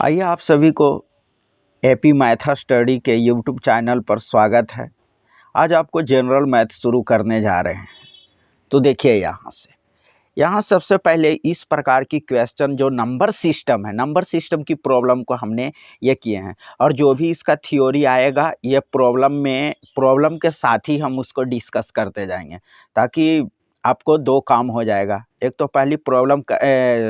आइए आप सभी को एपी मैथा स्टडी के यूट्यूब चैनल पर स्वागत है। आज आपको जनरल मैथ शुरू करने जा रहे हैं। तो देखिए यहाँ सबसे पहले इस प्रकार की क्वेश्चन जो नंबर सिस्टम है, नंबर सिस्टम की प्रॉब्लम को हमने ये किए हैं और जो भी इसका थ्योरी आएगा ये प्रॉब्लम के साथ ही हम उसको डिस्कस करते जाएंगे ताकि आपको दो काम हो जाएगा। एक तो पहली प्रॉब्लम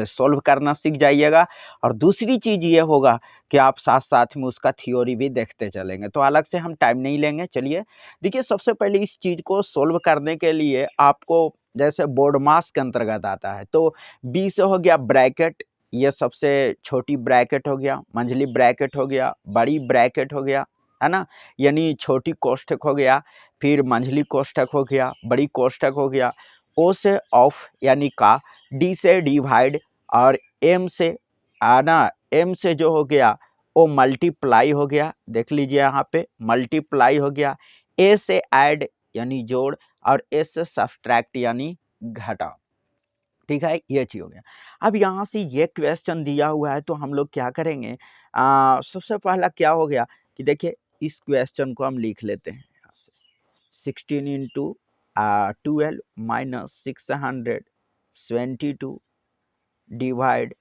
सॉल्व करना सीख जाइएगा और दूसरी चीज़ ये होगा कि आप साथ साथ में उसका थ्योरी भी देखते चलेंगे। तो अलग से हम टाइम नहीं लेंगे। चलिए देखिए, सबसे पहले इस चीज़ को सॉल्व करने के लिए आपको जैसे बोर्ड मास के अंतर्गत आता है तो बी से हो गया ब्रैकेट, ये सबसे छोटी ब्रैकेट हो गया, मंझली ब्रैकेट हो गया, बड़ी ब्रैकेट हो गया, है ना, यानी छोटी कोष्ठक हो गया, फिर मंझली कोष्ठक हो गया, बड़ी कोष्ठक हो गया, ओ से ऑफ यानी का, डी से डिवाइड और एम से आना, एम से जो हो गया वो मल्टीप्लाई हो गया, देख लीजिए यहाँ पे मल्टीप्लाई हो गया, ए से ऐड यानी जोड़ और एस से सब्सट्रैक्ट यानी घटा। ठीक है, ये चीज हो गया। अब यहाँ से ये क्वेश्चन दिया हुआ है तो हम लोग क्या करेंगे, सबसे पहला क्या हो गया कि देखिए इस क्वेश्चन को हम लिख लेते हैं यहाँ से 16 into 12 minus 672 divide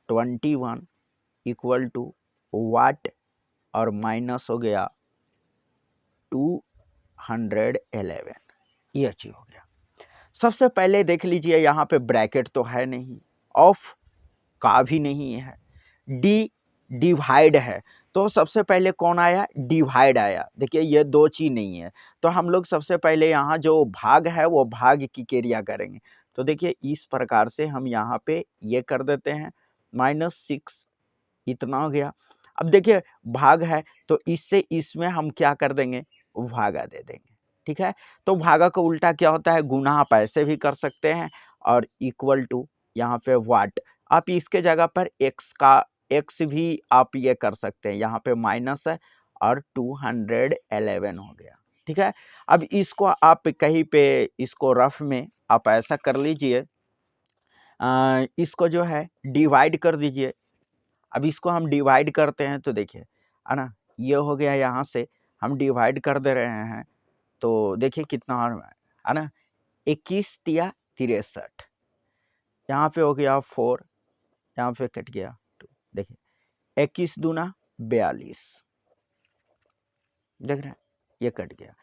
21 equal to what और माइनस हो गया 211, ये चीज हो गया। सबसे पहले देख लीजिए यहाँ पे ब्रैकेट तो है नहीं, ऑफ का भी नहीं है, डी डिवाइड है, तो सबसे पहले कौन आया, डिवाइड आया। देखिए ये दो चीज नहीं है तो हम लोग सबसे पहले यहाँ जो भाग है वो भाग की क्रिया करेंगे। तो देखिए इस प्रकार से हम यहाँ पे ये कर देते हैं, -6 इतना हो गया। अब देखिए भाग है तो इससे इसमें हम क्या कर देंगे, भागा दे देंगे। ठीक है, तो भागा का उल्टा क्या होता है, गुना। आप ऐसे भी कर सकते हैं और इक्वल टू यहाँ पे वाट, आप इसके जगह पर एक्स भी आप ये कर सकते हैं, यहाँ पे माइनस है और 211 हो गया। ठीक है, अब इसको आप कहीं पे इसको रफ में आप ऐसा कर लीजिए, इसको जो है डिवाइड कर दीजिए। अब इसको हम डिवाइड करते हैं तो देखिए, है ना, ये हो गया, यहाँ से हम डिवाइड कर दे रहे हैं तो देखिए कितना है ना, 21 तिया 63, यहाँ पे हो गया 4, यहाँ पे कट गया 2, देखिए 21 दूना 42, देख रहे हैं ये कट गया।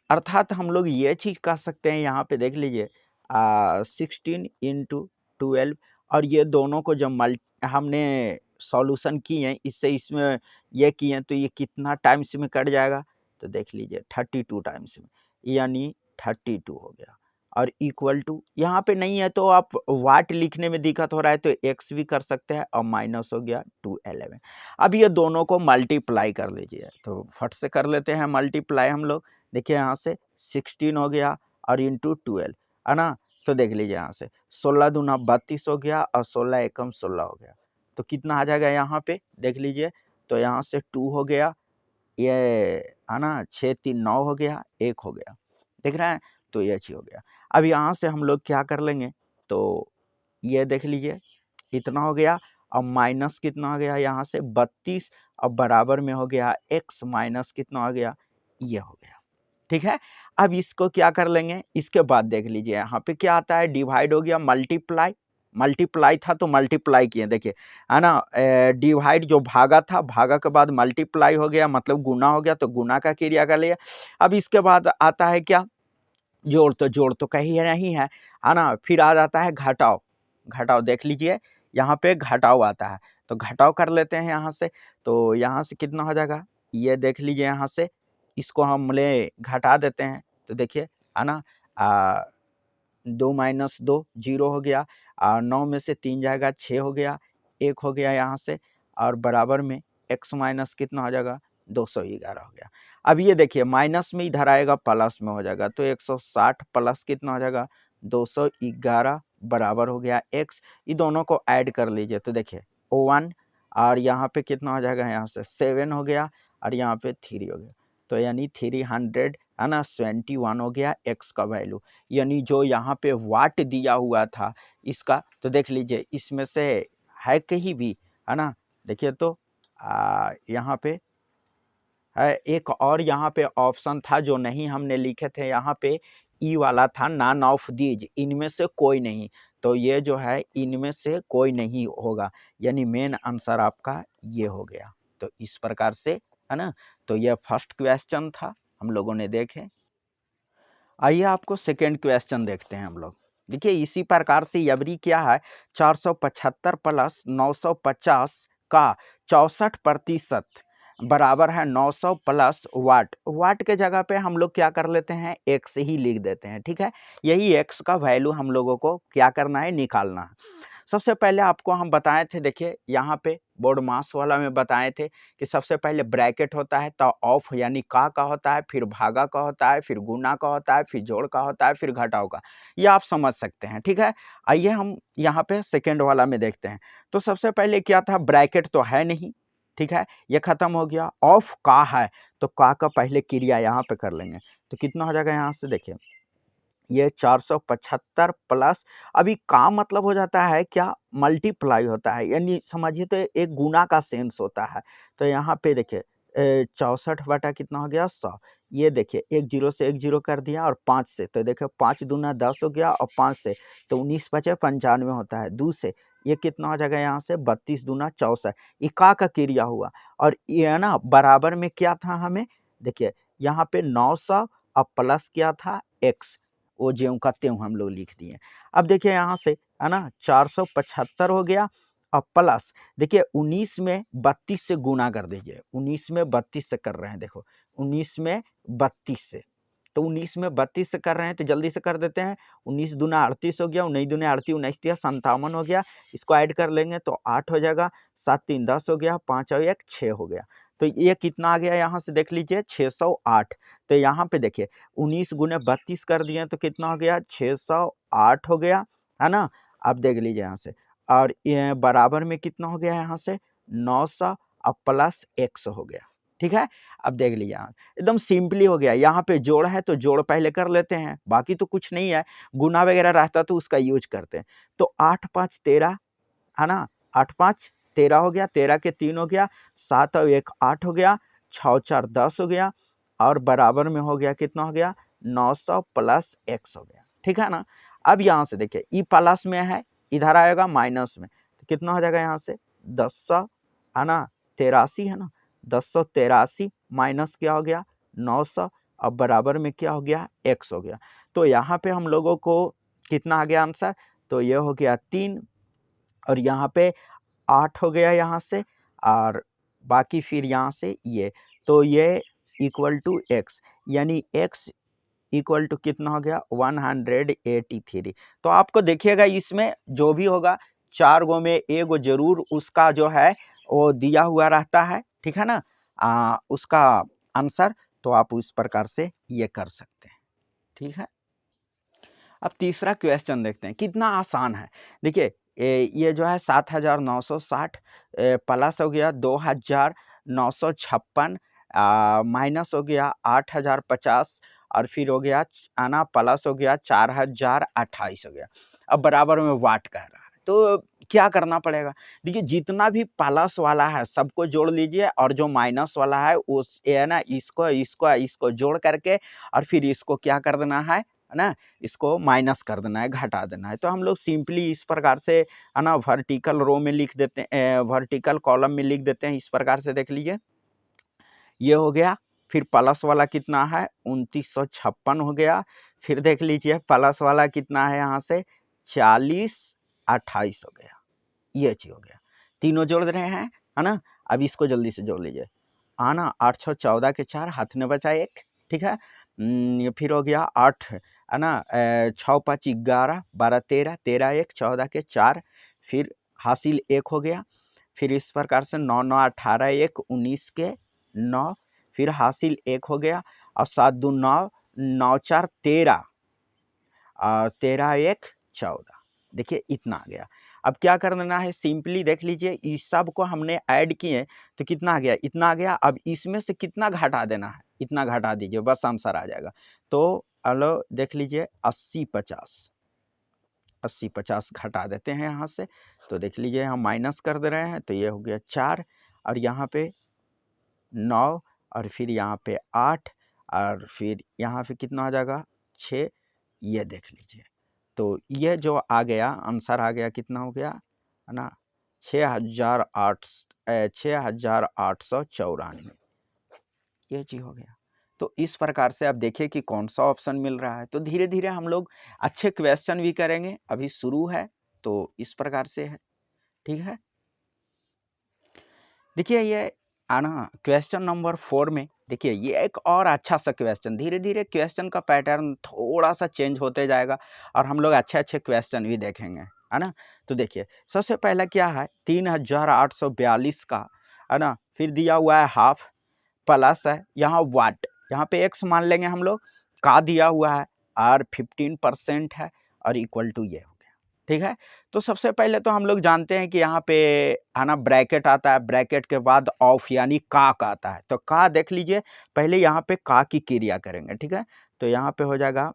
अर्थात हम लोग ये चीज कर सकते हैं, यहाँ पे देख लीजिए 16 इंटू 12 और ये दोनों को जब हमने सॉल्यूशन किए इससे इसमें ये किए तो ये कितना टाइम्स में कट जाएगा, तो देख लीजिए 32 टाइम्स में, यानी 32 हो गया। और इक्वल टू यहाँ पे नहीं है तो आप वाट लिखने में दिक्कत हो रहा है तो एक्स भी कर सकते हैं और माइनस हो गया 211। अब ये दोनों को मल्टीप्लाई कर लीजिए, तो फट से कर लेते हैं मल्टीप्लाई हम लोग। देखिए यहाँ से 16 हो गया और इंटू 12, है ना, तो देख लीजिए यहाँ से 16 दूना 32 हो गया और 16 एकम 16 हो गया, तो कितना आ जाएगा यहाँ पे देख लीजिए, तो यहाँ से 2 हो गया, ये है ना 6 3 9 हो गया, 1 हो गया, देख रहे हैं, तो ये चीज हो गया। अब यहाँ से हम लोग क्या कर लेंगे, तो ये देख लीजिए इतना हो गया और माइनस कितना हो गया यहाँ से 32 और बराबर में हो गया x माइनस कितना हो गया, ये हो गया। ठीक है, अब इसको क्या कर लेंगे, इसके बाद देख लीजिए यहाँ पे क्या आता है, डिवाइड हो गया, मल्टीप्लाई था तो मल्टीप्लाई किए, देखिए है ना, डिवाइड जो भागा था, भागा के बाद मल्टीप्लाई हो गया मतलब गुना हो गया, तो गुना का क्रिया कर लिया। अब इसके बाद आता है क्या, जोड़ तो कहीं नहीं है ना, फिर आ जाता है घटाओ देख लीजिए यहाँ पे घटाओ आता है, तो घटाओ कर लेते हैं यहाँ से, तो यहाँ से कितना हो जाएगा, ये देख लीजिए यहाँ से इसको हम ले घटा देते हैं, तो देखिए है ना, 2 माइनस 2 0 हो गया, 9 में से 3 जाएगा 6 हो गया, 1 हो गया यहाँ से और बराबर में x माइनस कितना हो जाएगा, 211 हो गया। अब ये देखिए माइनस में इधर आएगा प्लस में हो जाएगा, तो 160 प्लस कितना हो जाएगा, 211 बराबर हो गया x। ये दोनों को ऐड कर लीजिए तो देखिए 1 और यहाँ पे कितना हो जाएगा, यहाँ से 7 हो गया और यहाँ पे 3 हो गया, तो यानी 300 है ना 21 हो गया x का वैल्यू, यानी जो यहाँ पे वाट दिया हुआ था इसका, तो देख लीजिए इसमें से है कहीं भी, है ना, देखिए तो यहाँ पे एक और यहाँ पे ऑप्शन था जो नहीं हमने लिखे थे, यहाँ पे ई वाला था, नॉन ऑफ दीज, इनमें से कोई नहीं। तो ये जो है इनमें से कोई नहीं होगा, यानी मेन आंसर आपका ये हो गया। तो इस प्रकार से है ना, तो ये फर्स्ट क्वेश्चन था हम लोगों ने देखे। आइए आपको सेकेंड क्वेश्चन देखते हैं हम लोग। देखिए इसी प्रकार से एवरी क्या है, 475 प्लस 950 का 64% बराबर है 900 प्लस वाट। वाट के जगह पे हम लोग क्या कर लेते हैं, एक्स ही लिख देते हैं, ठीक है। यही एक्स का वैल्यू हम लोगों को क्या करना है, निकालना है। सबसे पहले आपको हम बताए थे, देखिए यहाँ पे बोर्ड मास वाला में बताए थे कि सबसे पहले ब्रैकेट होता है, तो ऑफ यानी का होता है, फिर भागा का होता है, फिर गुना का होता है, फिर जोड़ का होता है, फिर घटाव का। ये आप समझ सकते हैं, ठीक है। आइए हम यहाँ पे सेकेंड वाला में देखते हैं। तो सबसे पहले क्या था, ब्रैकेट तो है नहीं, ठीक है, ये खत्म हो गया। ऑफ का है, तो का पहले क्रिया यहाँ पे कर लेंगे, तो कितना हो जाएगा यहाँ से, देखिए ये 475 प्लस, अभी का मतलब हो जाता है क्या, मल्टीप्लाई होता है, यानी समझिए तो एक गुना का सेंस होता है। तो यहाँ पे देखिए 64 बटा कितना हो गया, 100। ये देखिए एक जीरो से एक जीरो कर दिया, और 5 से, तो देखिए 5 दूना 10 हो गया, और 5 से तो 19 बचे 95 होता है। 2 से ये कितना हो जाएगा यहाँ से, 32 दूना 64, ये का क्रिया हुआ। और ये ना बराबर में क्या था हमें, देखिए यहाँ पे 900 और प्लस क्या था, एक्स, वो ज्यों का त्यों हम लोग लिख दिए। अब देखिए यहाँ से है ना 475 हो गया, और प्लस देखिए 19 में 32 से गुना कर दीजिए, 19 में 32 से कर रहे हैं, देखो 19 में 32 से, तो 19 में 32 से कर रहे हैं, तो जल्दी से कर देते हैं। 19 दूना 38 हो गया, 19 दूना 38, 19 तिया 57 हो गया, इसको ऐड कर लेंगे तो 8 हो जाएगा, 7 3 10 हो गया, 5 और 1 6 हो गया। तो ये कितना आ गया यहाँ से देख लीजिए, 608। तो यहाँ पे देखिए 19 गुने 32 कर दिए तो कितना हो गया, 608 हो गया, है ना। अब देख लीजिए यहाँ से, और ये बराबर में कितना हो गया यहाँ से, 900 और प्लस 100 हो गया, ठीक है। अब देख लीजिए यहाँ एकदम सिंपली हो गया। यहाँ पे जोड़ है तो जोड़ पहले कर लेते हैं, बाकी तो कुछ नहीं है। गुना वगैरह रहता तो उसका यूज करते हैं। तो 8 5 13 है ना, 8 5 13 हो गया, 13 के 3 हो गया, 7 और 1 8 हो गया, 6 4 10 हो गया, और बराबर में हो गया कितना हो गया, 900 प्लस x हो गया, ठीक है ना। अब यहाँ से देखिए ई प्लस में है, इधर आएगा माइनस में, तो कितना हो जाएगा यहाँ से 10 है ना 83 है ना, 1083 माइनस क्या हो गया 900, अब बराबर में क्या हो गया x हो गया। तो यहाँ पे हम लोगों को कितना आ गया आंसर, तो ये हो गया 3, और यहाँ पे 8 हो गया यहाँ से, और बाकी फिर यहाँ से ये, तो ये इक्वल टू x, यानी x इक्वल टू कितना हो गया 183। तो आपको देखिएगा इसमें जो भी होगा 4 गो में एगो जरूर उसका जो है वो दिया हुआ रहता है, ठीक है ना, उसका आंसर। तो आप उस प्रकार से ये कर सकते हैं, ठीक है। अब तीसरा क्वेश्चन देखते हैं, कितना आसान है। देखिए ये जो है 7960 प्लस हो गया 2956, माइनस हो गया 8050, और फिर हो गया आना प्लस हो गया 4028 हो गया। अब बराबर में वाट कह रहा है, तो क्या करना पड़ेगा, देखिए जितना भी प्लस वाला है सबको जोड़ लीजिए, और जो माइनस वाला है उस है ना इसको इसको इसको जोड़ करके, और फिर इसको क्या कर देना है ना, इसको माइनस कर देना है, घटा देना है। तो हम लोग सिंपली इस प्रकार से है ना वर्टिकल रो में लिख देते हैं, वर्टिकल कॉलम में लिख देते हैं, इस प्रकार से देख लीजिए ये हो गया। फिर प्लस वाला कितना है 2956 हो गया, फिर देख लीजिए प्लस वाला कितना है यहाँ से 4028 हो गया, ये चीज हो गया। तीनों जोड़ रहे हैं, है ना। अब इसको जल्दी से जोड़ लीजिए, आना 8 6 14 के 4, हाथ में बचा 1, ठीक है। फिर हो गया 8 है ना, 6 5 11 12 13 13 1 14 के 4, फिर हासिल 1 हो गया। फिर इस प्रकार से 9 9 18 1 19 के 9, फिर हासिल 1 हो गया, और 7 2 9 9 4 13, और 13 1 14, देखिए इतना आ गया। अब क्या कर देना है, सिंपली देख लीजिए इस सब को हमने ऐड किए तो कितना आ गया, इतना आ गया। अब इसमें से कितना घटा देना है, इतना घटा दीजिए, बस आंसर आ जाएगा। तो हेलो देख लीजिए 80 50, 80 50 घटा देते हैं यहाँ से, तो देख लीजिए हम माइनस कर दे रहे हैं, तो ये हो गया 4 और यहाँ पे 9 और फिर यहाँ पे 8 और फिर यहाँ पे कितना आ जाएगा 6, ये देख लीजिए। तो ये जो आ गया आंसर आ गया कितना हो गया है ना 6,894, ये चीज़ हो गया। तो इस प्रकार से आप देखिए कि कौन सा ऑप्शन मिल रहा है। तो धीरे धीरे हम लोग अच्छे क्वेश्चन भी करेंगे, अभी शुरू है तो इस प्रकार से है, ठीक है। देखिए ये आना क्वेश्चन नंबर 4 में देखिए ये एक और अच्छा सा क्वेश्चन, धीरे धीरे क्वेश्चन का पैटर्न थोड़ा सा चेंज होते जाएगा और हम लोग अच्छे अच्छे क्वेश्चन भी देखेंगे, है ना। तो देखिए सबसे पहला क्या है 3842 का, है ना, फिर दिया हुआ है हाफ प्लस है यहाँ वाट, यहाँ पे एक्स मान लेंगे हम लोग, का दिया हुआ है और 15% है और इक्वल टू ये हो गया, ठीक है। तो सबसे पहले तो हम लोग जानते हैं कि यहाँ पे है ना ब्रैकेट आता है, ब्रैकेट के बाद ऑफ यानी का आता है, तो का देख लीजिए पहले यहाँ पे का की क्रिया करेंगे, ठीक है। तो यहाँ पे हो जाएगा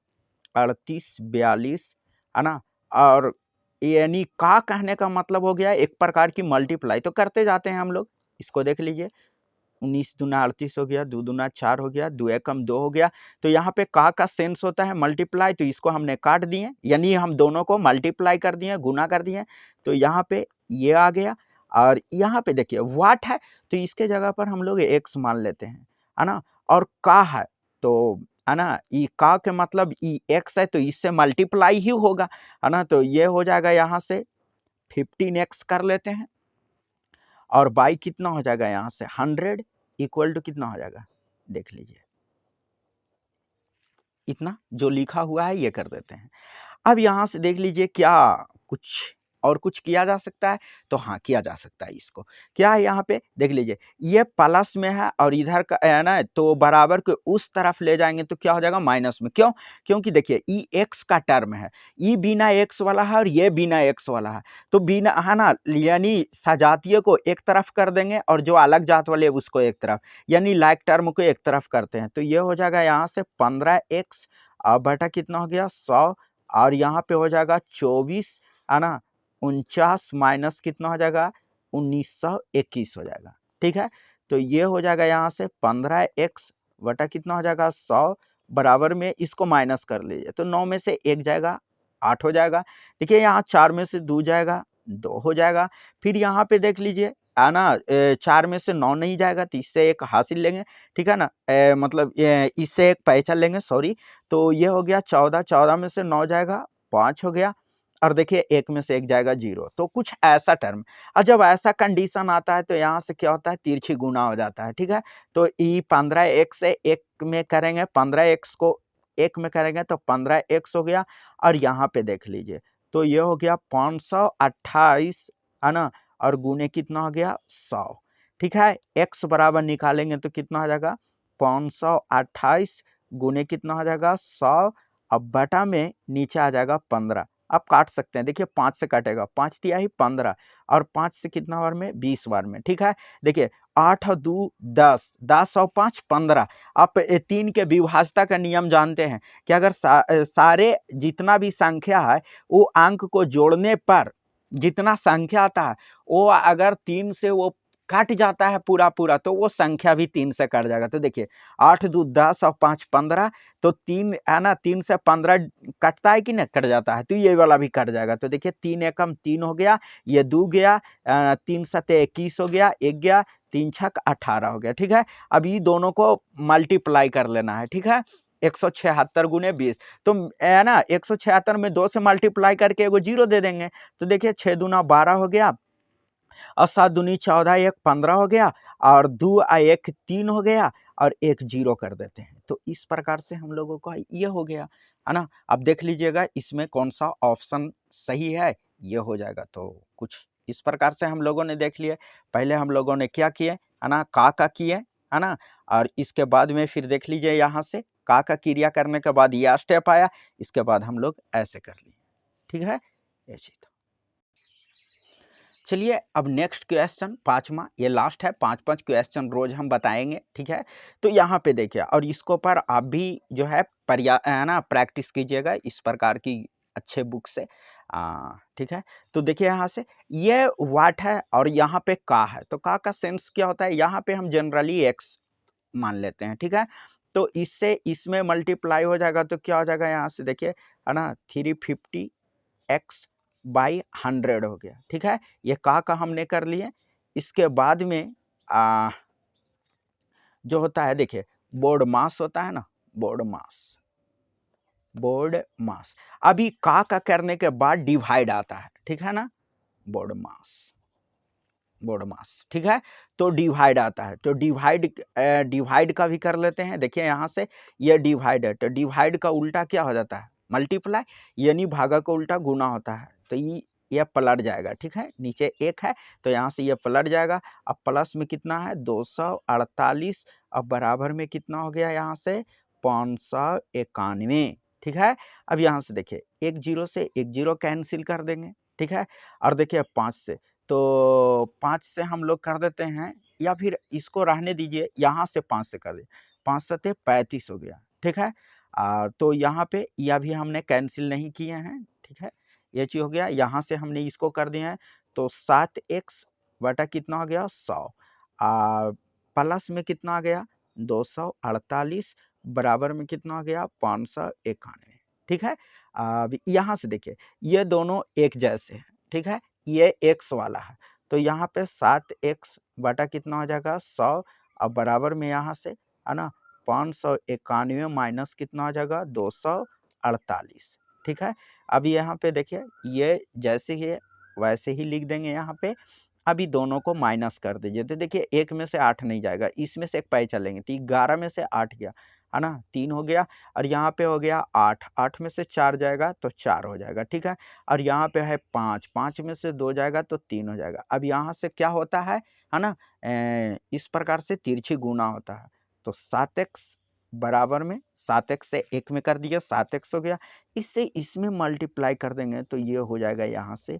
3842, है ना, और यानी का कहने का मतलब हो गया एक प्रकार की मल्टीप्लाई, तो करते जाते हैं हम लोग, इसको देख लीजिए 19 दूना 38 हो गया, 2 दूना 4 हो गया, 2 एकम 2 हो गया। तो यहाँ पे का सेंस होता है मल्टीप्लाई, तो इसको हमने काट दिए, यानी हम दोनों को मल्टीप्लाई कर दिए, गुना कर दिए, तो यहाँ पे ये आ गया। और यहाँ पे देखिए वाट है तो इसके जगह पर हम लोग एक्स मान लेते हैं, है ना, और का है तो है ना, ई का के मतलब ई एक्स है तो इससे मल्टीप्लाई ही होगा, है ना। तो ये हो जाएगा यहाँ से 15x कर लेते हैं और बाई कितना हो जाएगा यहाँ से 100 इक्वल टू कितना हो जाएगा देख लीजिए, इतना जो लिखा हुआ है ये कर देते हैं। अब यहाँ से देख लीजिए क्या कुछ और कुछ किया जा सकता है, तो हाँ किया जा सकता है। इसको क्या है यहाँ पे देख लीजिए ये प्लस में है और इधर का है ना, तो बराबर के उस तरफ ले जाएंगे तो क्या हो जाएगा माइनस में, क्यों, क्योंकि देखिए ई एक्स का टर्म है, ई बिना एक्स वाला है और ये बिना एक्स वाला है, तो बिना है ना, यानी सजातीय को एक तरफ कर देंगे और जो अलग जात वाले उसको एक तरफ, यानी लाइक टर्म को एक तरफ करते हैं, तो ये हो जाएगा यहाँ से 15x बटा कितना हो गया 100 और यहाँ पे हो जाएगा 24, है ना, 49 माइनस कितना हो जाएगा 1921 हो जाएगा, ठीक है। तो ये हो जाएगा यहाँ से 15x बटा कितना हो जाएगा 100 बराबर में इसको माइनस कर लीजिए, तो 9 में से 1 जाएगा 8 हो जाएगा। देखिए यहाँ 4 में से 2 जाएगा 2 हो जाएगा। फिर यहाँ पे देख लीजिए है ना 4 में से 9 नहीं जाएगा तो इससे एक हासिल लेंगे, ठीक है ना, मतलब इससे एक पहचान लेंगे, सॉरी। तो ये हो गया 14, 14 में से 9 जाएगा 5 हो गया और देखिए 1 में से 1 जाएगा 0, तो कुछ ऐसा टर्म। और जब ऐसा कंडीशन आता है तो यहाँ से क्या होता है तिरछी गुना हो जाता है, ठीक है। तो ई 15x से 1 में करेंगे, 15x को 1 में करेंगे तो 15x हो गया और यहाँ पे देख लीजिए तो ये हो गया 528, है ना, और गुने कितना हो गया 100, ठीक है। x बराबर निकालेंगे तो कितना हो जाएगा 528 गुने कितना हो जाएगा 100, अब बटा में नीचे आ जाएगा 15, आप काट सकते हैं, देखिए 5 से काटेगा, 5 तिया ही 15 और 5 से कितना बार में 20 बार में, ठीक है। देखिए 8 और 2 10, 10 और 5 15, आप 3 के विभाज्यता का नियम जानते हैं कि अगर सारे जितना भी संख्या है वो अंक को जोड़ने पर जितना संख्या आता है वो अगर 3 से वो कट जाता है पूरा पूरा तो वो संख्या भी 3 से कट जाएगा। तो देखिए 8 2 10 और 5 15, तो 3 है ना, 3 से 15 कटता है कि नहीं, कट जाता है, तो ये वाला भी कट जाएगा। तो देखिए 3 एकम 3 हो गया, ये 2 गया, 3 सते 21 हो गया, 1 गया, 3 छक 18 हो गया, ठीक है। अब ये दोनों को मल्टीप्लाई कर लेना है, ठीक है, 176 गुने 20, तो है ना 176 में 2 से मल्टीप्लाई करके एगो 0 दे देंगे, तो देखिए 6 दूना 12 हो गया और 7 दूनी 14, 1 15 हो गया और 2 और 1 3 हो गया और 1 0 कर देते हैं। तो इस प्रकार से हम लोगों का ये हो गया, है ना। अब देख लीजिएगा इसमें कौन सा ऑप्शन सही है, ये हो जाएगा। तो कुछ इस प्रकार से हम लोगों ने देख लिया, पहले हम लोगों ने क्या किए, है ना, का किए, है ना, और इसके बाद में फिर देख लीजिए यहाँ से का क्रिया करने के बाद यह स्टेप आया, इसके बाद हम लोग ऐसे कर लिए, ठीक है, ये चीज। चलिए अब नेक्स्ट क्वेश्चन 5वां, ये लास्ट है, 5 क्वेश्चन रोज हम बताएंगे, ठीक है। तो यहाँ पे देखिए और इसको पर आप भी जो है ना प्रैक्टिस कीजिएगा इस प्रकार की अच्छे बुक से, ठीक है। तो देखिए यहाँ से ये वाट है और यहाँ पे का है, तो का सेंस क्या होता है, यहाँ पे हम जनरली एक्स मान लेते हैं, ठीक है। तो इससे इसमें मल्टीप्लाई हो जाएगा तो क्या हो जाएगा यहाँ से देखिए, है ना, 350x बाई 100 हो गया, ठीक है। ये का हमने कर लिए। इसके बाद में जो होता है देखिए बोर्ड मास होता है ना, बोर्ड मास अभी का करने के बाद डिवाइड आता है, ठीक है ना, बोर्ड मास, ठीक है। तो डिवाइड आता है, तो डिवाइड का भी कर लेते हैं। देखिए यहाँ से ये डिवाइड है, तो डिवाइड का उल्टा क्या हो जाता है, मल्टीप्लाई, यानी भागा का उल्टा गुना होता है। तो ये पलट जाएगा, ठीक है, नीचे एक है तो यहाँ से ये पलट जाएगा। अब प्लस में कितना है 248, अब बराबर में कितना हो गया यहाँ से 591, ठीक है। अब यहाँ से देखिए एक जीरो से एक जीरो कैंसिल कर देंगे, ठीक है। और देखिए 5 से, तो 5 से हम लोग कर देते हैं, या फिर इसको रहने दीजिए, यहाँ से 5 से कर दिए, 5 सत्ते 35 हो गया, ठीक है। तो यहाँ पे यह भी हमने कैंसिल नहीं किए हैं, ठीक है, ये चीज़ हो गया। यहाँ से हमने इसको कर दिए हैं, तो 7x बटा कितना हो गया 100, प्लस में कितना आ गया 248, बराबर में कितना आ गया 591, ठीक है। अब यहाँ से देखिए ये दोनों एक जैसे हैं, ठीक है, ये x वाला है, तो यहाँ पे 7x बटा कितना हो जाएगा 100, अब बराबर में यहाँ से, है ना, 591 माइनस कितना हो जाएगा 248, ठीक है। अब यहाँ पे देखिए ये जैसे ही है वैसे ही लिख देंगे यहाँ पे। अभी दोनों को माइनस कर दीजिए, तो देखिए एक में से 8 नहीं जाएगा, इसमें से एक पाई चलेंगे, तो 11 में से 8 गया, है ना, 3 हो गया, और यहाँ पे हो गया 8, 8 में से 4 जाएगा तो 4 हो जाएगा, ठीक है। और यहाँ पे है 5, 5 में से 2 जाएगा तो 3 हो जाएगा। अब यहाँ से क्या होता है ना, इस प्रकार से तिरछी गुना होता है। तो 7x बराबर में 7x से 1 में कर दिया 7x हो गया, इससे इसमें मल्टीप्लाई कर देंगे तो ये हो जाएगा यहाँ से,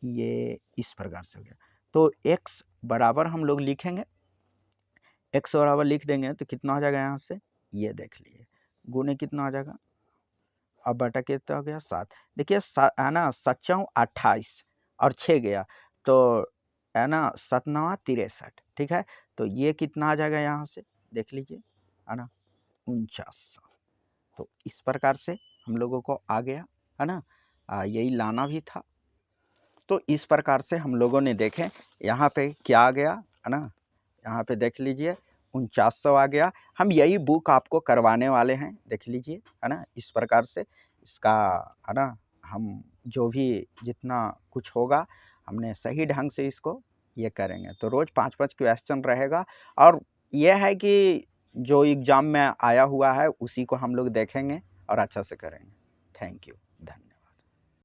ये इस प्रकार से हो गया। तो x बराबर हम लोग लिखेंगे, x बराबर लिख देंगे तो कितना हो जाएगा यहाँ से, ये देख लीजिए, गुने कितना हो जाएगा, अब बटा कितना हो गया 7, देखिए है ना, 7 28 और 6 गया, तो है ना 7 9 63, ठीक है। तो ये कितना आ जाएगा यहाँ से देख लीजिए, है ना 49। तो इस प्रकार से हम लोगों को आ गया, है ना, यही लाना भी था। तो इस प्रकार से हम लोगों ने देखें यहाँ पे क्या आ गया, है ना, यहाँ पे देख लीजिए 4900 आ गया। हम यही बुक आपको करवाने वाले हैं, देख लीजिए, है ना, इस प्रकार से इसका, है ना, हम जो भी जितना कुछ होगा हमने सही ढंग से इसको ये करेंगे। तो रोज़ 5-5 क्वेश्चन रहेगा, और यह है कि जो एग्ज़ाम में आया हुआ है उसी को हम लोग देखेंगे और अच्छा से करेंगे। थैंक यू, धन्यवाद।